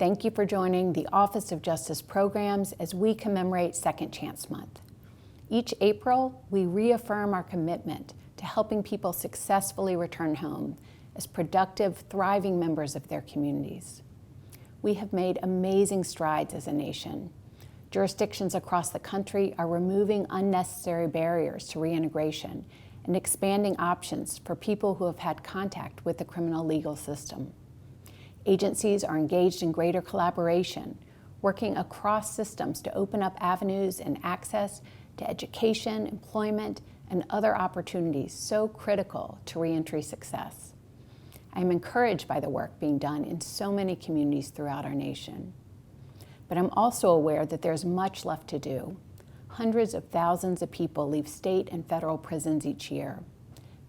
Thank you for joining the Office of Justice Programs as we commemorate Second Chance Month. Each April, we reaffirm our commitment to helping people successfully return home as productive, thriving members of their communities. We have made amazing strides as a nation. Jurisdictions across the country are removing unnecessary barriers to reintegration and expanding options for people who have had contact with the criminal legal system. Agencies are engaged in greater collaboration, working across systems to open up avenues and access to education, employment, and other opportunities so critical to reentry success. I am encouraged by the work being done in so many communities throughout our nation. But I'm also aware that there's much left to do. Hundreds of thousands of people leave state and federal prisons each year.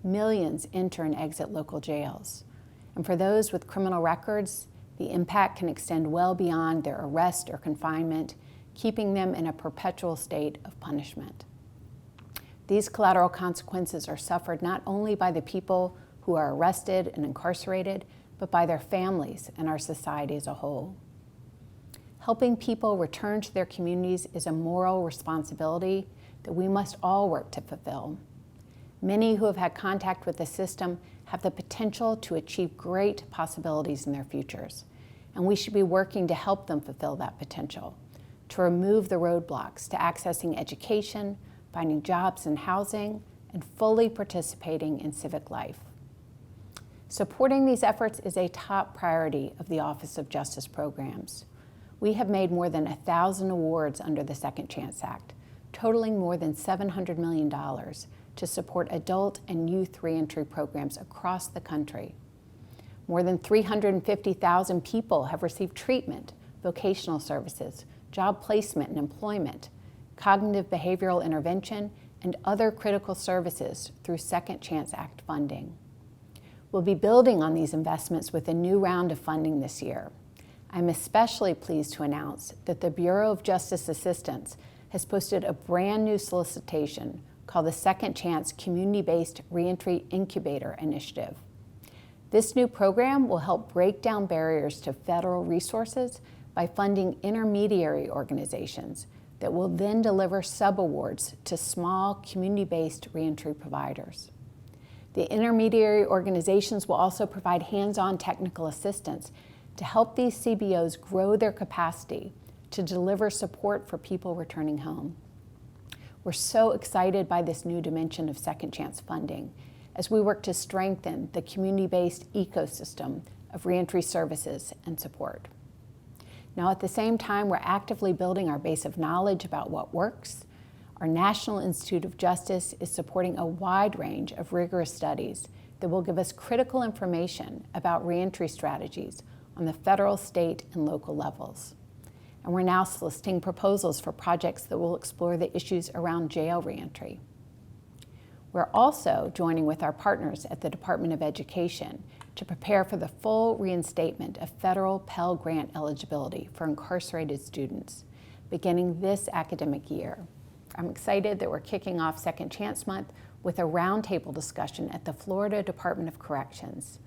Millions enter and exit local jails. And for those with criminal records, the impact can extend well beyond their arrest or confinement, keeping them in a perpetual state of punishment. These collateral consequences are suffered not only by the people who are arrested and incarcerated, but by their families and our society as a whole. Helping people return to their communities is a moral responsibility that we must all work to fulfill. Many who have had contact with the system have the potential to achieve great possibilities in their futures, and we should be working to help them fulfill that potential, to remove the roadblocks to accessing education, finding jobs and housing, and fully participating in civic life. Supporting these efforts is a top priority of the Office of Justice Programs. We have made more than 1,000 awards under the Second Chance Act, totaling more than $700 million to support adult and youth reentry programs across the country. More than 350,000 people have received treatment, vocational services, job placement and employment, cognitive behavioral intervention, and other critical services through Second Chance Act funding. We'll be building on these investments with a new round of funding this year. I'm especially pleased to announce that the Bureau of Justice Assistance has posted a brand new solicitation called the Second Chance Community-Based Reentry Incubator Initiative. This new program will help break down barriers to federal resources by funding intermediary organizations that will then deliver sub-awards to small community-based reentry providers. The intermediary organizations will also provide hands-on technical assistance to help these CBOs grow their capacity to deliver support for people returning home. We're so excited by this new dimension of Second Chance funding as we work to strengthen the community-based ecosystem of reentry services and support. Now, at the same time, we're actively building our base of knowledge about what works. Our National Institute of Justice is supporting a wide range of rigorous studies that will give us critical information about reentry strategies on the federal, state, and local levels. And we're now soliciting proposals for projects that will explore the issues around jail reentry. We're also joining with our partners at the Department of Education to prepare for the full reinstatement of federal Pell Grant eligibility for incarcerated students, beginning this academic year. I'm excited that we're kicking off Second Chance Month with a roundtable discussion at the Florida Department of Corrections.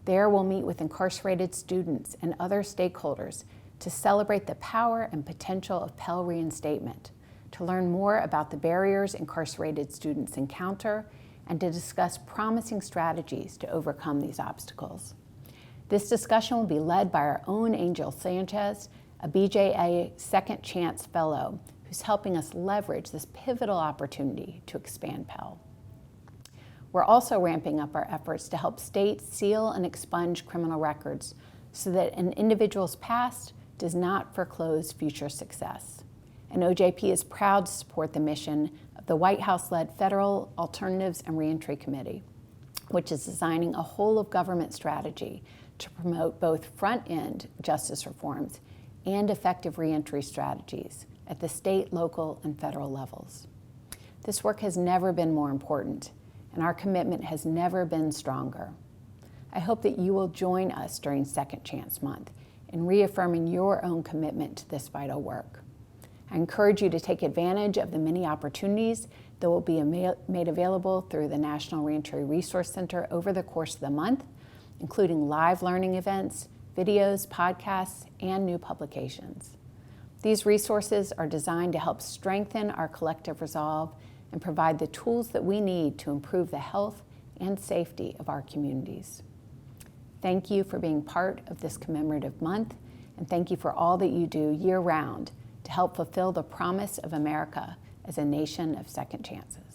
There we'll meet with incarcerated students and other stakeholders to celebrate the power and potential of Pell reinstatement, to learn more about the barriers incarcerated students encounter, and to discuss promising strategies to overcome these obstacles. This discussion will be led by our own Angel Sanchez, a BJA Second Chance Fellow, who's helping us leverage this pivotal opportunity to expand Pell. We're also ramping up our efforts to help states seal and expunge criminal records so that an individual's past does not foreclose future success. And OJP is proud to support the mission of the White House-led Federal Alternatives and Reentry Committee, which is designing a whole-of-government strategy to promote both front-end justice reforms and effective reentry strategies at the state, local, and federal levels. This work has never been more important, and our commitment has never been stronger. I hope that you will join us during Second Chance Month in reaffirming your own commitment to this vital work. I encourage you to take advantage of the many opportunities that will be made available through the National Reentry Resource Center over the course of the month, including live learning events, videos, podcasts, and new publications. These resources are designed to help strengthen our collective resolve and provide the tools that we need to improve the health and safety of our communities. Thank you for being part of this commemorative month, and thank you for all that you do year-round to help fulfill the promise of America as a nation of second chances.